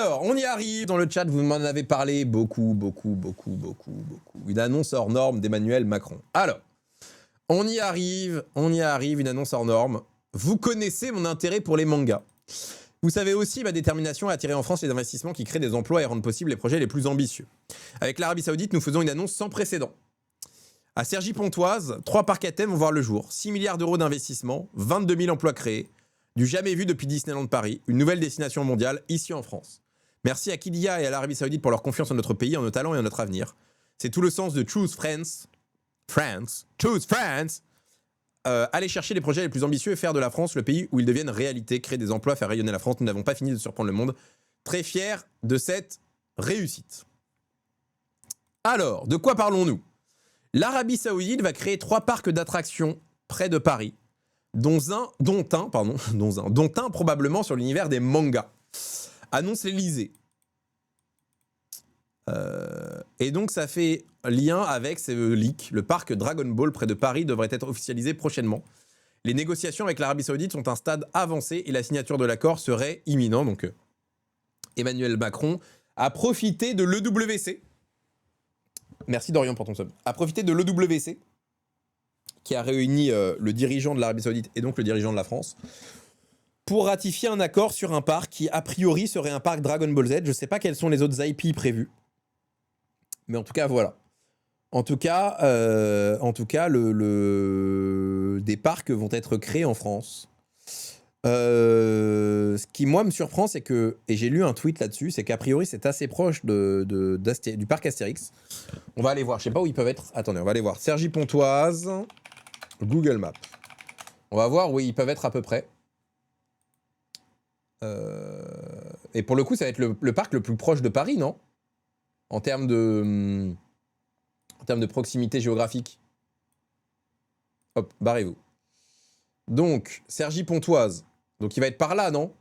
Alors, on y arrive. Dans le chat, vous m'en avez parlé beaucoup. Une annonce hors norme d'Emmanuel Macron. Alors, on y arrive, une annonce hors norme. Vous connaissez mon intérêt pour les mangas. Vous savez aussi ma détermination à attirer en France les investissements qui créent des emplois et rendent possibles les projets les plus ambitieux. Avec l'Arabie Saoudite, nous faisons une annonce sans précédent. À Cergy-Pontoise, 3 parcs à thème vont voir le jour. 6 milliards d'euros d'investissement, 22 000 emplois créés, du jamais vu depuis Disneyland Paris, une nouvelle destination mondiale ici en France. Merci à Kidia et à l'Arabie Saoudite pour leur confiance en notre pays, en nos talents et en notre avenir. C'est tout le sens de Choose France. Choose France. Aller chercher les projets les plus ambitieux et faire de la France le pays où ils deviennent réalité, créer des emplois, faire rayonner la France. Nous n'avons pas fini de surprendre le monde. Très fiers de cette réussite. Alors, de quoi parlons-nous ? L'Arabie Saoudite va créer 3 parcs d'attractions près de Paris, dont un probablement sur l'univers des mangas. Annonce l'Elysée. Et donc ça fait lien avec ce leak. Le parc Dragon Ball près de Paris devrait être officialisé prochainement. Les négociations avec l'Arabie Saoudite sont à un stade avancé et la signature de l'accord serait imminente. Donc Emmanuel Macron a profité de l'EWC. Merci Dorian pour ton sub. A profité de l'EWC qui a réuni le dirigeant de l'Arabie Saoudite et donc le dirigeant de la France pour ratifier un accord sur un parc qui a priori serait un parc Dragon Ball Z. Je ne sais pas quels sont les autres IP prévus. Mais en tout cas, voilà. En tout cas, des parcs vont être créés en France. Ce qui, moi, me surprend, c'est que, et j'ai lu un tweet là-dessus, c'est qu'a priori, c'est assez proche du parc Astérix. On va aller voir, je sais pas où ils peuvent être. Attendez, on va aller voir. Cergy-Pontoise, Google Maps. On va voir où ils peuvent être à peu près. Et pour le coup, ça va être le parc le plus proche de Paris, non ? En termes de proximité géographique. Hop, barrez-vous. Donc, Cergy-Pontoise. Donc, il va être par là, non ?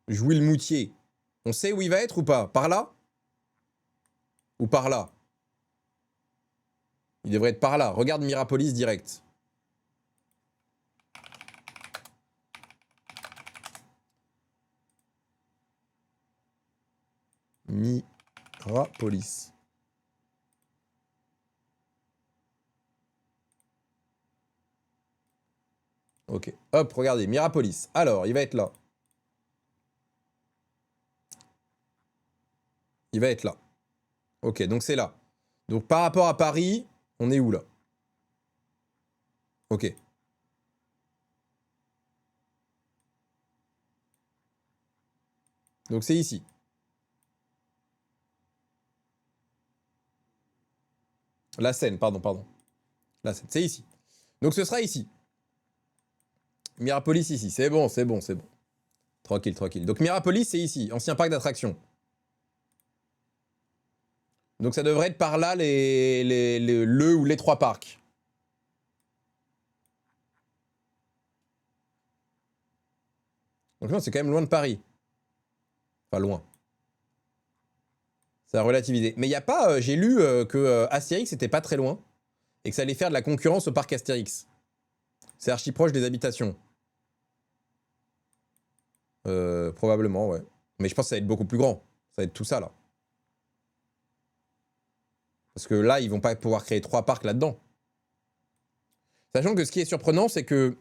Jouy-le-Moutier. On sait où il va être ou pas ? Par là ? Ou par là ? Il devrait être par là. Regarde Mirapolis direct. Mirapolis. Ok. Hop, regardez, Mirapolis. Alors, il va être là. Il va être là. Ok, donc c'est là. Donc par rapport à Paris, on est où là ? Ok. Donc c'est ici. La Seine, pardon. La Seine, c'est ici. Donc ce sera ici. Mirapolis ici. C'est bon. Tranquille. Donc Mirapolis, c'est ici. Ancien parc d'attractions. Donc ça devrait être par là le ou les 3 parcs. Donc non, c'est quand même loin de Paris. Enfin, loin. Ça a relativisé. Mais il n'y a pas... j'ai lu que Astérix n'était pas très loin. Et que ça allait faire de la concurrence au parc Astérix. C'est archi proche des habitations. Probablement, ouais. Mais je pense que ça va être beaucoup plus grand. Ça va être tout ça, là. Parce que là, ils vont pas pouvoir créer 3 parcs là-dedans. Sachant que ce qui est surprenant, c'est que...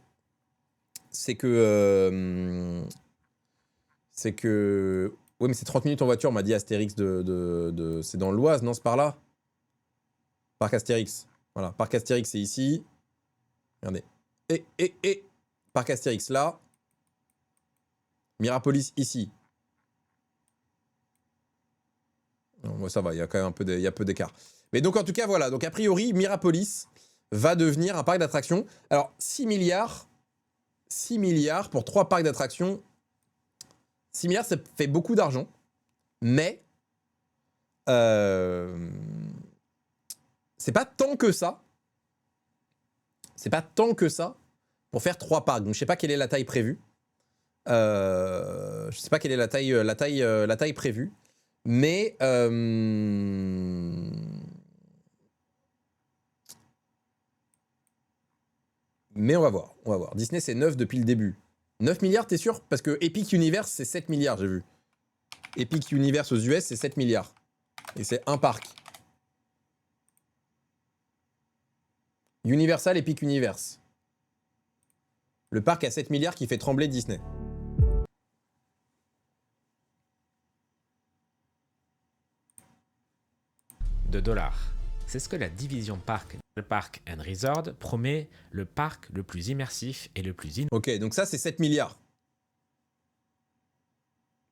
Oui, mais c'est 30 minutes en voiture, on m'a dit Astérix c'est dans l'Oise, non? C'est par là? Parc Astérix. Voilà, Parc Astérix, c'est ici. Regardez. Et Parc Astérix, là. Mirapolis, ici. Non, moi, ça va, il y a quand même il y a peu d'écart. Mais donc, en tout cas, voilà. Donc, a priori, Mirapolis va devenir un parc d'attractions. Alors, 6 milliards pour 3 parcs d'attractions. 6 milliards, ça fait beaucoup d'argent. Mais c'est pas tant que ça. C'est pas tant que ça pour faire 3 parcs. Donc, je sais pas quelle est la taille prévue. Je sais pas quelle est la taille prévue. Mais on va voir. Disney, c'est neuf depuis le début. 9 milliards, t'es sûr? Parce que Epic Universe, c'est 7 milliards, j'ai vu. Epic Universe aux US, c'est 7 milliards. Et c'est un parc. Universal, Epic Universe. Le parc à 7 milliards qui fait trembler Disney. de dollars. C'est ce que la division Park and Resort promet, le parc le plus immersif et le plus Ok, donc ça c'est 7 milliards.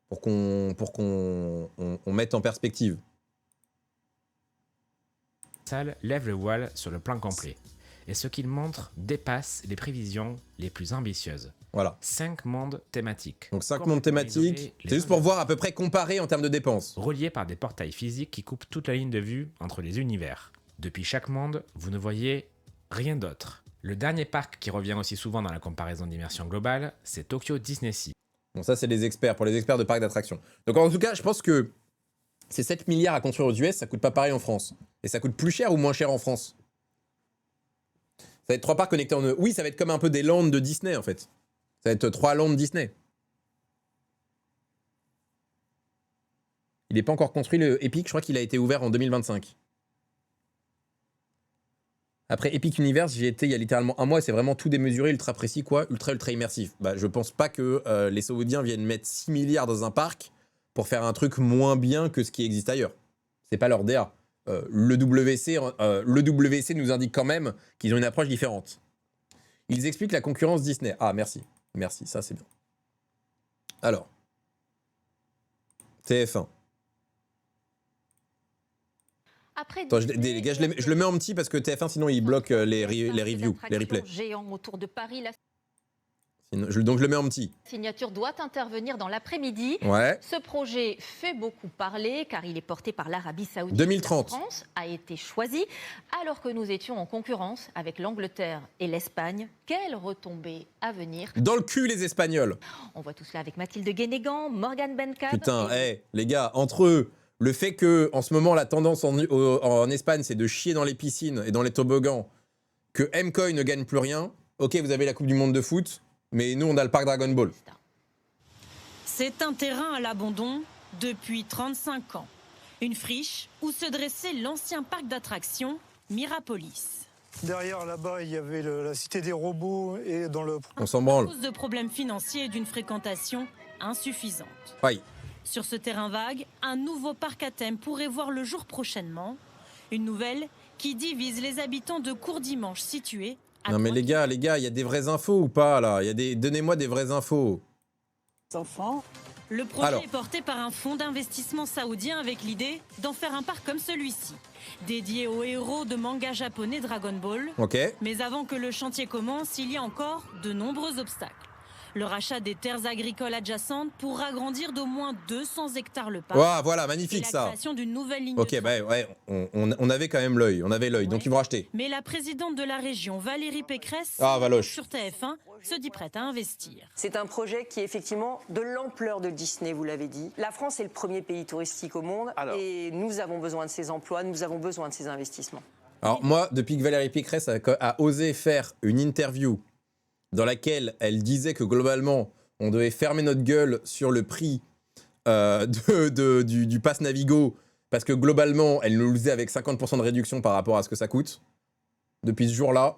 Pour qu'on mette en perspective. salle lève le voile sur le plan complet. Et ce qu'il montre dépasse les prévisions les plus ambitieuses. Voilà. 5 mondes thématiques. Donc 5 mondes thématiques, c'est juste pour voir à peu près comparer en termes de dépenses. Reliés par des portails physiques qui coupent toute la ligne de vue entre les univers. Depuis chaque monde, vous ne voyez rien d'autre. Le dernier parc qui revient aussi souvent dans la comparaison d'immersion globale, c'est Tokyo Disney Sea. Bon, ça c'est les experts, pour les experts de parcs d'attractions. Donc en tout cas, je pense que ces 7 milliards à construire aux US, ça coûte pas pareil en France. Et ça coûte plus cher ou moins cher en France? Ça va être 3 parcs connectés en eux. Oui, ça va être comme un peu des lands de Disney en fait. Ça va être 3 lands Disney. Il n'est pas encore construit le Epic, je crois qu'il a été ouvert en 2025. Après Epic Universe, j'y étais il y a littéralement un mois, c'est vraiment tout démesuré, ultra précis, quoi, ultra immersif. Bah, je pense pas que les Saoudiens viennent mettre 6 milliards dans un parc pour faire un truc moins bien que ce qui existe ailleurs. C'est pas leur DA. Le WC nous indique quand même qu'ils ont une approche différente. Ils expliquent la concurrence Disney. Ah, merci. Merci, ça c'est bien. Alors. TF1. Attends, les gars, je le mets en petit parce que TF1, sinon il bloque les reviews, les replays. Géant autour de Paris, Donc je le mets en petit. La signature doit intervenir dans l'après-midi. Ouais. Ce projet fait beaucoup parler car il est porté par l'Arabie Saoudite. 2030. La France a été choisie alors que nous étions en concurrence avec l'Angleterre et l'Espagne. Quelle retombée à venir? Dans le cul les Espagnols. On voit tout cela avec Mathilde Guénégan, Morgane Bencad. Putain, les gars, entre eux, le fait que en ce moment la tendance en Espagne c'est de chier dans les piscines et dans les toboggans, que MCOI ne gagne plus rien. Ok, vous avez la Coupe du Monde de foot. Mais nous, on a le parc Dragon Ball. C'est un terrain à l'abandon depuis 35 ans. Une friche où se dressait l'ancien parc d'attractions Mirapolis. Derrière, là-bas, il y avait la cité des robots et dans le... On s'en branle. À cause de problèmes financiers et d'une fréquentation insuffisante. Oui. Sur ce terrain vague, un nouveau parc à thème pourrait voir le jour prochainement. Une nouvelle qui divise les habitants de Courdimanche situés. Non mais les gars, il y a des vraies infos ou pas là? Donnez-moi des vraies infos. Enfants. Le projet est porté par un fonds d'investissement saoudien avec l'idée d'en faire un parc comme celui-ci, dédié aux héros de manga japonais Dragon Ball. Ok. Mais avant que le chantier commence, il y a encore de nombreux obstacles. Le rachat des terres agricoles adjacentes pour agrandir d'au moins 200 hectares le parc. Wow, voilà, magnifique et la ça. création d'une nouvelle ligne ok, de train. bah ouais, on avait quand même l'œil, donc ils vont acheter. Mais la présidente de la région, Valérie Pécresse, Valoche. sur TF1, se dit prête à investir. C'est un projet qui est effectivement de l'ampleur de Disney, vous l'avez dit. La France est le premier pays touristique au monde et nous avons besoin de ces emplois, nous avons besoin de ces investissements. Alors moi, depuis que Valérie Pécresse a osé faire une interview dans laquelle elle disait que globalement, on devait fermer notre gueule sur le prix du pass Navigo, parce que globalement, elle nous le faisait avec 50% de réduction par rapport à ce que ça coûte. Depuis ce jour-là,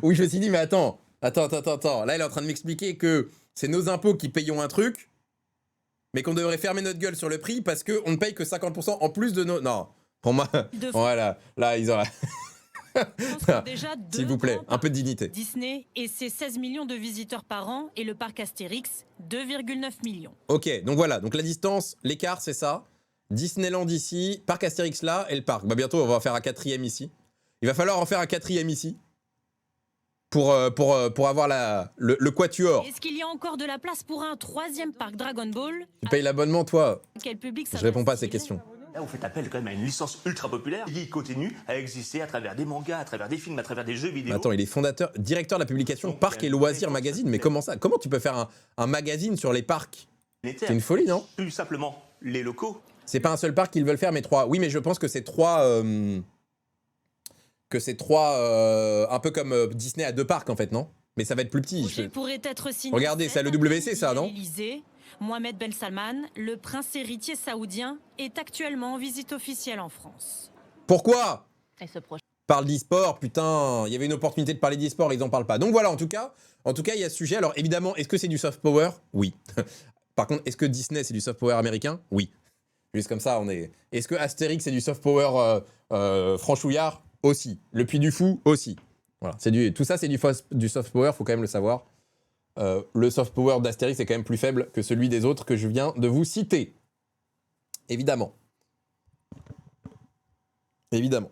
oui, je me suis dit, mais attends. Là, elle est en train de m'expliquer que c'est nos impôts qui payons un truc, mais qu'on devrait fermer notre gueule sur le prix parce qu'on ne paye que 50% en plus de nos... Non, pour moi, voilà, là, ils ont... S'il vous plaît, un peu de dignité. Disney et ses 16 millions de visiteurs par an et le parc Astérix, 2,9 millions. Ok, donc voilà, donc la distance, l'écart, c'est ça. Disneyland ici, parc Astérix là, et le parc. Bah bientôt, on va en faire un 4e ici. Il va falloir en faire un 4e ici pour avoir le quatuor. Est-ce qu'il y a encore de la place pour un 3e parc Dragon Ball? Tu payes l'abonnement, toi? Quel public ça Je réponds pas à ces questions. Là, vous faites appel quand même à une licence ultra populaire qui continue à exister à travers des mangas, à travers des films, à travers des jeux vidéo. Attends, il est directeur de la publication Parc et Loisirs Magazine. Mais comment ça? Comment tu peux faire un magazine sur les parcs? C'est une folie, non? Plus simplement, les locaux. C'est pas un seul parc qu'ils veulent faire, mais 3. Oui, mais je pense que c'est 3... un peu comme Disney à 2 parcs, en fait, non? Mais ça va être plus petit. Projet pourrait être signé. Regardez, c'est à l'EWC ça, non? Mohamed Ben Salman, le prince héritier saoudien, est actuellement en visite officielle en France. Pourquoi? Et ce projet. Parle d'e-sport, putain, il y avait une opportunité de parler d'e-sport, ils en parlent pas. Donc voilà, en tout cas, il y a ce sujet. Alors évidemment, est-ce que c'est du soft power? Oui. Par contre, est-ce que Disney c'est du soft power américain? Oui. Juste comme ça, on est. Est-ce que Astérix c'est du soft power franchouillard? Aussi. Le Puy du Fou? Aussi. Voilà, tout ça c'est du soft power, faut quand même le savoir. Le soft power d'Astérix est quand même plus faible que celui des autres que je viens de vous citer. Évidemment. Évidemment.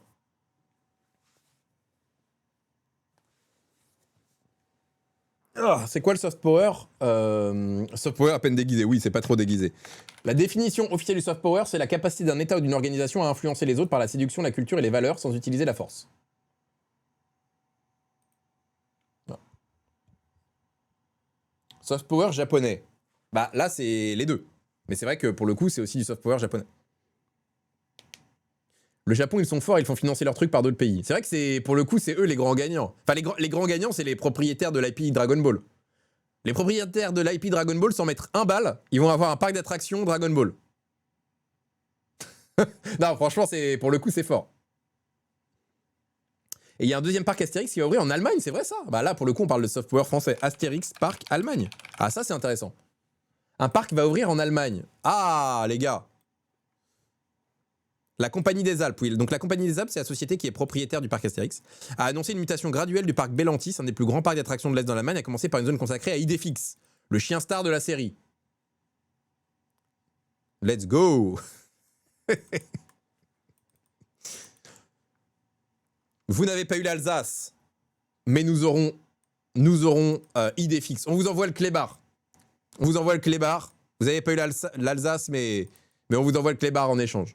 C'est quoi le soft power? Soft power à peine déguisé, oui, c'est pas trop déguisé. La définition officielle du soft power, c'est la capacité d'un État ou d'une organisation à influencer les autres par la séduction, la culture et les valeurs sans utiliser la force. Non. Soft power japonais. Bah là, c'est les deux. Mais c'est vrai que pour le coup, c'est aussi du soft power japonais. Le Japon, ils sont forts, ils font financer leurs trucs par d'autres pays. C'est vrai que pour le coup, c'est eux les grands gagnants. Enfin, les grands gagnants, c'est les propriétaires de l'IP Dragon Ball. Les propriétaires de l'IP Dragon Ball, sans mettre un bal, ils vont avoir un parc d'attractions Dragon Ball. Non, franchement, pour le coup, c'est fort. Et il y a un deuxième parc Astérix qui va ouvrir en Allemagne, c'est vrai ça? Bah là, pour le coup, on parle de soft power français. Astérix Parc Allemagne. Ah, ça, c'est intéressant. Un parc va ouvrir en Allemagne. Ah, les gars. La Compagnie des Alpes, oui. Donc la Compagnie des Alpes, c'est la société qui est propriétaire du parc Astérix, a annoncé une mutation graduelle du parc Bellantis, un des plus grands parcs d'attractions de l'Est dans l'Allemagne, à commencer par une zone consacrée à Idéfix, le chien star de la série. Let's go. Vous n'avez pas eu l'Alsace, mais nous aurons Idéfix. On vous envoie le clébard. On vous envoie le clébard. Vous n'avez pas eu l'Alsace, mais on vous envoie le clébard en échange.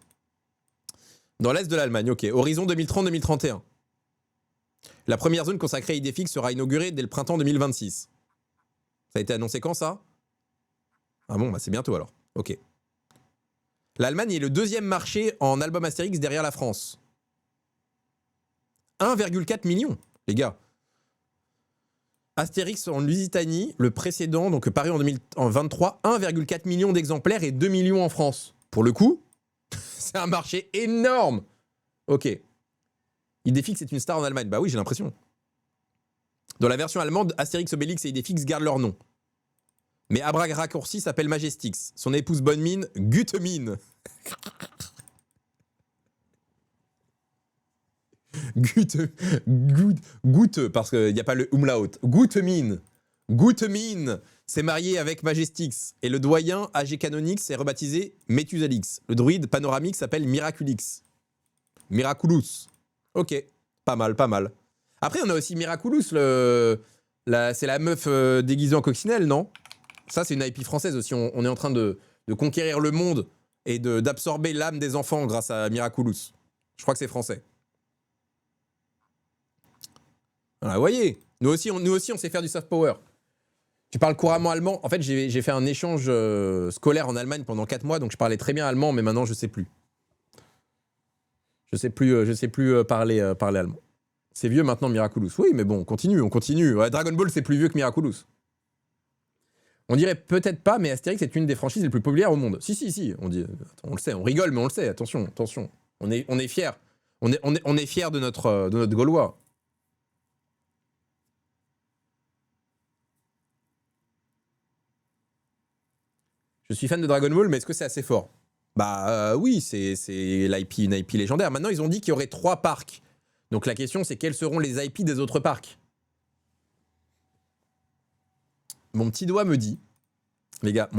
Dans l'Est de l'Allemagne, ok. Horizon 2030-2031. La première zone consacrée à Idéfix sera inaugurée dès le printemps 2026. Ça a été annoncé quand, ça? Ah bon, bah c'est bientôt alors. Ok. L'Allemagne est le deuxième marché en album Astérix derrière la France. 1,4 million, les gars. Astérix en Lusitanie, le précédent, donc paru en 2023, 1,4 million d'exemplaires et 2 millions en France. Pour le coup, c'est un marché énorme. Ok. Idéfix est une star en Allemagne. Bah oui, j'ai l'impression. Dans la version allemande, Astérix, Obélix et Idéfix gardent leur nom. Mais Abra Raccourci s'appelle Majestix. Son épouse bonne mine, Gutemine. Gute, parce qu'il n'y a pas le umlaut. Gutemine. Gutemine s'est marié avec Majestix. Et le doyen AG Canonix est rebaptisé Methusalix. Le druide panoramique s'appelle Miraculix. Miraculous. Ok, pas mal, pas mal. Après, on a aussi Miraculous, c'est la meuf déguisée en coccinelle, non? Ça, c'est une IP française aussi. On est en train de conquérir le monde et d'absorber l'âme des enfants grâce à Miraculous. Je crois que c'est français. Voilà, vous voyez, nous aussi, on sait faire du soft power. Tu parles couramment allemand. En fait, j'ai fait un échange scolaire en Allemagne pendant 4 mois, donc je parlais très bien allemand, mais maintenant, je sais plus. Je sais plus parler allemand. C'est vieux maintenant, Miraculous. Oui, mais bon, on continue. Ouais, Dragon Ball, c'est plus vieux que Miraculous. On dirait peut-être pas, mais Astérix est une des franchises les plus populaires au monde. Si. On dit, on le sait, on rigole, mais on le sait. Attention. On est fiers. On est fiers de notre Gaulois. Je suis fan de Dragon Ball, mais est-ce que c'est assez fort? Bah oui, c'est une IP légendaire. Maintenant, ils ont dit qu'il y aurait 3 parcs. Donc la question, c'est quels seront les IP des autres parcs? Mon petit doigt me dit, les gars,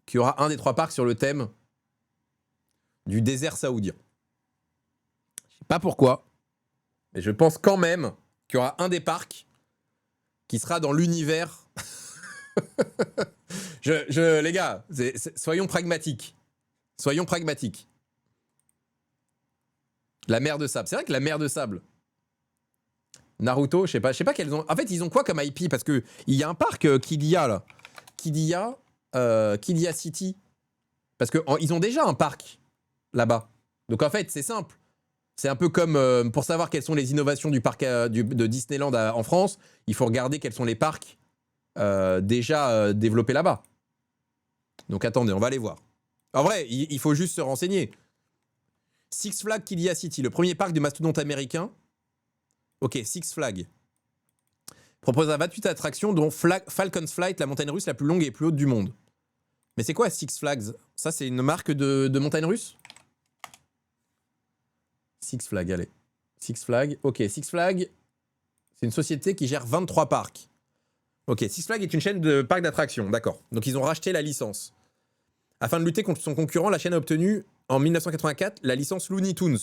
qu'il y aura un des 3 parcs sur le thème du désert saoudien. Je sais pas pourquoi, mais je pense quand même qu'il y aura un des parcs qui sera dans l'univers... les gars, soyons pragmatiques. La mer de sable. C'est vrai que la mer de sable. Naruto, je sais pas quels ont. En fait, ils ont quoi comme IP? Parce que il y a un parc Kidia là. Kidia City. Parce que ils ont déjà un parc là-bas. Donc en fait, c'est simple. C'est un peu comme pour savoir quelles sont les innovations du parc de Disneyland en France, il faut regarder quels sont les parcs déjà développés là-bas. Donc attendez, on va aller voir. En vrai, il faut juste se renseigner. Six Flags Kilia City, le premier parc de mastodonte américain. Ok, Six Flags. Propose 28 attractions, dont Falcon's Flight, la montagne russe la plus longue et plus haute du monde. Mais c'est quoi Six Flags? Ça, c'est une marque de montagne russe? Six Flags, allez. Six Flags, ok. Six Flags, c'est une société qui gère 23 parcs. Ok, Six Flags est une chaîne de parcs d'attractions, d'accord. Donc ils ont racheté la licence. Afin de lutter contre son concurrent, la chaîne a obtenu, en 1984, la licence Looney Tunes.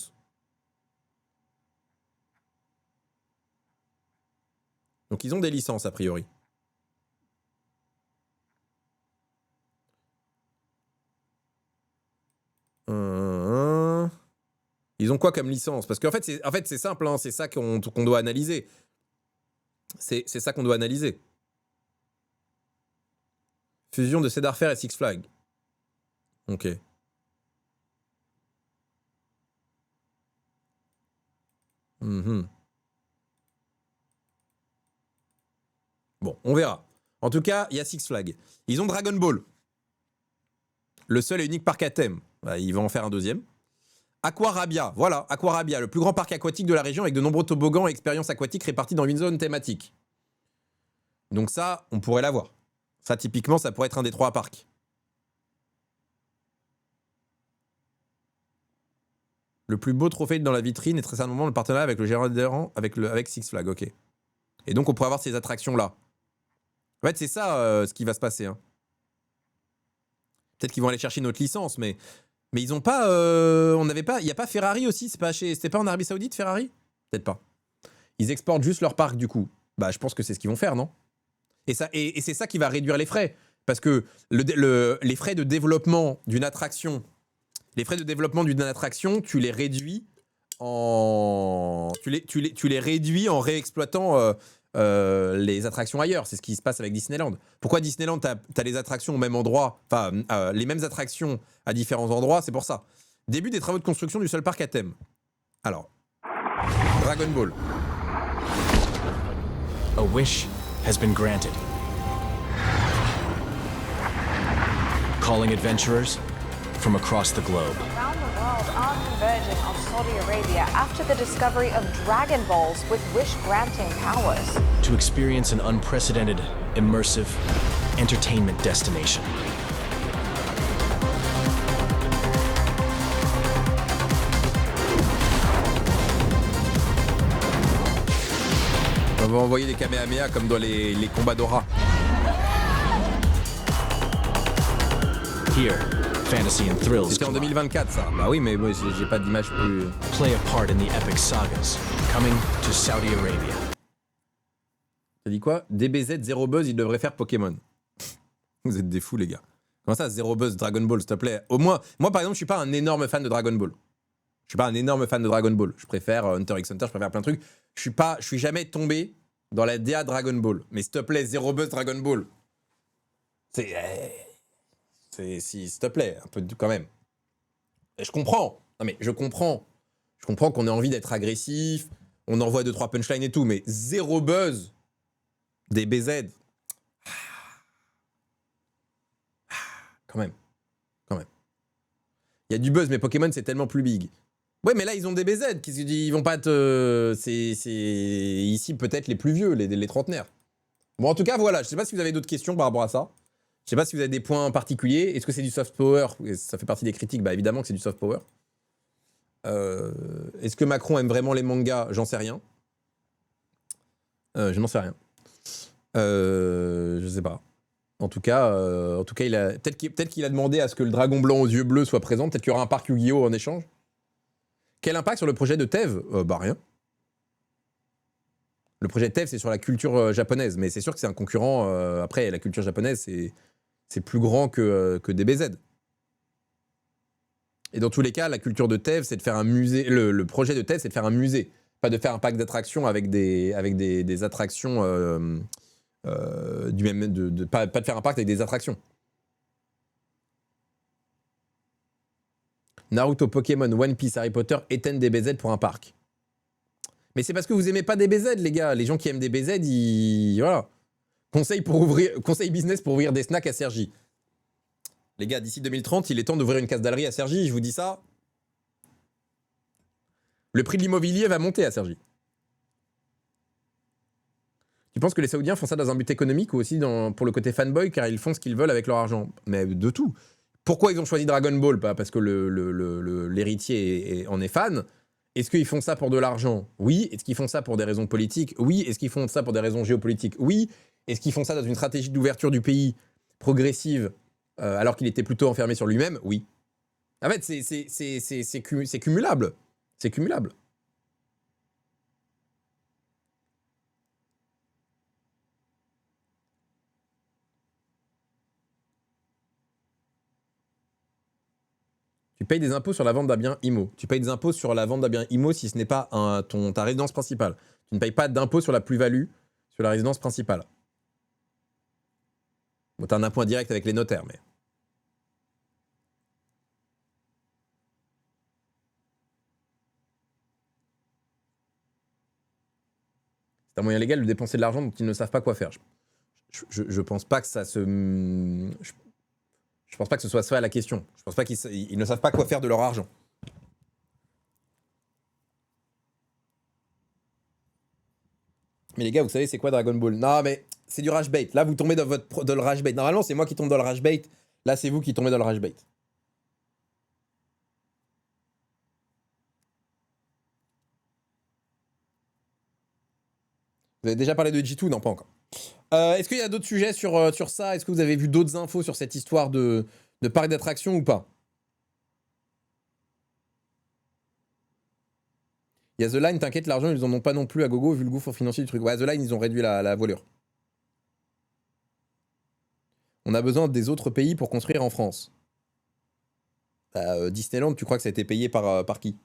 Donc ils ont des licences, a priori. Ils ont quoi comme licence? Parce qu'en fait, c'est simple, hein, c'est ça qu'on doit analyser. C'est ça qu'on doit analyser. Fusion de Cedar Fair et Six Flags. Ok. Bon, on verra. En tout cas, il y a Six Flags. Ils ont Dragon Ball. Le seul et unique parc à thème. Bah, ils vont en faire un deuxième. Aquarabia, voilà, Aquarabia, le plus grand parc aquatique de la région avec de nombreux toboggans et expériences aquatiques répartis dans 8 zones thématiques. Donc ça, on pourrait l'avoir. Ça, typiquement, ça pourrait être un des 3 parcs. Le plus beau trophée dans la vitrine est très certainement le partenariat avec le gérant adhérent avec Six Flags, ok. Et donc, on pourrait avoir ces attractions-là. En fait, c'est ça ce qui va se passer. Hein. Peut-être qu'ils vont aller chercher notre licence, mais ils ont pas... on n'avait pas... Il n'y a pas Ferrari aussi? C'était pas en Arabie Saoudite, Ferrari? Peut-être pas. Ils exportent juste leur parc, du coup. Bah, je pense que c'est ce qu'ils vont faire, non? Et c'est ça qui va réduire les frais. Parce que les frais de développement d'une attraction... tu les réduis en... Tu les réduis en réexploitant les attractions ailleurs. C'est ce qui se passe avec Disneyland. Pourquoi Disneyland, t'as les attractions au même endroit, enfin, les mêmes attractions à différents endroits? C'est pour ça. Début des travaux de construction du seul parc à thème. Alors, Dragon Ball. A wish has been granted. Calling adventurers from across the globe. Around the world are converging on Saudi Arabia after the discovery of Dragon Balls with wish-granting powers. To experience an unprecedented, immersive entertainment destination. On va envoyer des Kamehameha comme dans les combats d'Aura. Here, fantasy and thrills. C'était en 2024 ça. Bah oui, mais moi j'ai pas d'image plus... Play a part in the epic sagas coming to Saudi Arabia. T'as dit quoi? DBZ, zéro buzz, il devrait faire Pokémon. Vous êtes des fous les gars. Comment ça, zéro buzz Dragon Ball, s'il te plaît? Au moins, moi par exemple, je suis pas un énorme fan de Dragon Ball. Je suis pas un énorme fan de Dragon Ball. Je préfère Hunter x Hunter, je préfère plein de trucs. Je suis jamais tombé dans la DA Dragon Ball. Mais s'il te plaît, zéro buzz Dragon Ball. S'il te plaît, un peu quand même. Et je comprends. Non mais je comprends. Je comprends qu'on ait envie d'être agressif. On envoie 2-3 punchlines et tout. Mais zéro buzz des BZ. Quand même. Quand même. Il y a du buzz, mais Pokémon, c'est tellement plus big. Ouais, mais là, ils ont des BZ. Ils vont pas te... C'est ici, peut-être, les plus vieux, les trentenaires. Bon, en tout cas, voilà. Je sais pas si vous avez d'autres questions par rapport à ça. Je sais pas si vous avez des points particuliers. Est-ce que c'est du soft power? Ça fait partie des critiques. Bah, évidemment que c'est du soft power. Est-ce que Macron aime vraiment les mangas? J'en sais rien. Je n'en sais rien. Je sais pas. En tout cas, il a peut-être qu'il a demandé à ce que le dragon blanc aux yeux bleus soit présent. Peut-être qu'il y aura un parc Yu-Gi-Oh en échange. Quel impact sur le projet de TEV? Bah rien. Le projet de TEV, c'est sur la culture japonaise, mais c'est sûr que c'est un concurrent. Après, la culture japonaise, c'est plus grand que DBZ. Et dans tous les cas, la culture de TEV, c'est de faire un musée. Le projet de TEV, c'est de faire un musée, pas de faire un parc d'attractions avec des attractions du même. Pas de faire un parc avec des attractions. Naruto, Pokémon, One Piece, Harry Potter éteignent DBZ pour un parc. Mais c'est parce que vous aimez pas DBZ, les gars. Les gens qui aiment DBZ, ils... Voilà. Conseil business pour ouvrir des snacks à Cergy. Les gars, d'ici 2030, il est temps d'ouvrir une casse-dallerie à Cergy, je vous dis ça. Le prix de l'immobilier va monter à Cergy. Tu penses que les Saoudiens font ça dans un but économique ou aussi pour le côté fanboy, car ils font ce qu'ils veulent avec leur argent? Mais de tout. Pourquoi ils ont choisi Dragon Ball? Pas parce que l'héritier en est fan. Est-ce qu'ils font ça pour de l'argent? Oui. Est-ce qu'ils font ça pour des raisons politiques? Oui. Est-ce qu'ils font ça pour des raisons géopolitiques? Oui. Est-ce qu'ils font ça dans une stratégie d'ouverture du pays progressive alors qu'il était plutôt enfermé sur lui-même? Oui. En fait, c'est cumulable. C'est cumulable. Tu payes des impôts sur la vente d'un bien IMO. Tu payes des impôts sur la vente d'un bien IMO si ce n'est pas ta résidence principale. Tu ne payes pas d'impôt sur la plus-value sur la résidence principale. Bon, tu as un impôt indirect avec les notaires, mais... C'est un moyen légal de dépenser de l'argent dont ils ne savent pas quoi faire. Je pense pas que ça se... Je pense pas que ce soit ça la question. Je pense pas qu'ils ne savent pas quoi faire de leur argent. Mais les gars, vous savez c'est quoi Dragon Ball? Non mais c'est du rage bait. Là vous tombez dans le rage bait. Normalement c'est moi qui tombe dans le rage bait. Là c'est vous qui tombez dans le rage bait. Vous avez déjà parlé de G2? Non, pas encore. Est-ce qu'il y a d'autres sujets sur ça? Est-ce que vous avez vu d'autres infos sur cette histoire de parc d'attraction ou pas? Il y a The Line, t'inquiète, l'argent, ils en ont pas non plus à gogo vu le gouffre financier du truc. Ouais, The Line, ils ont réduit la voilure. On a besoin des autres pays pour construire en France. Disneyland, tu crois que ça a été payé par qui?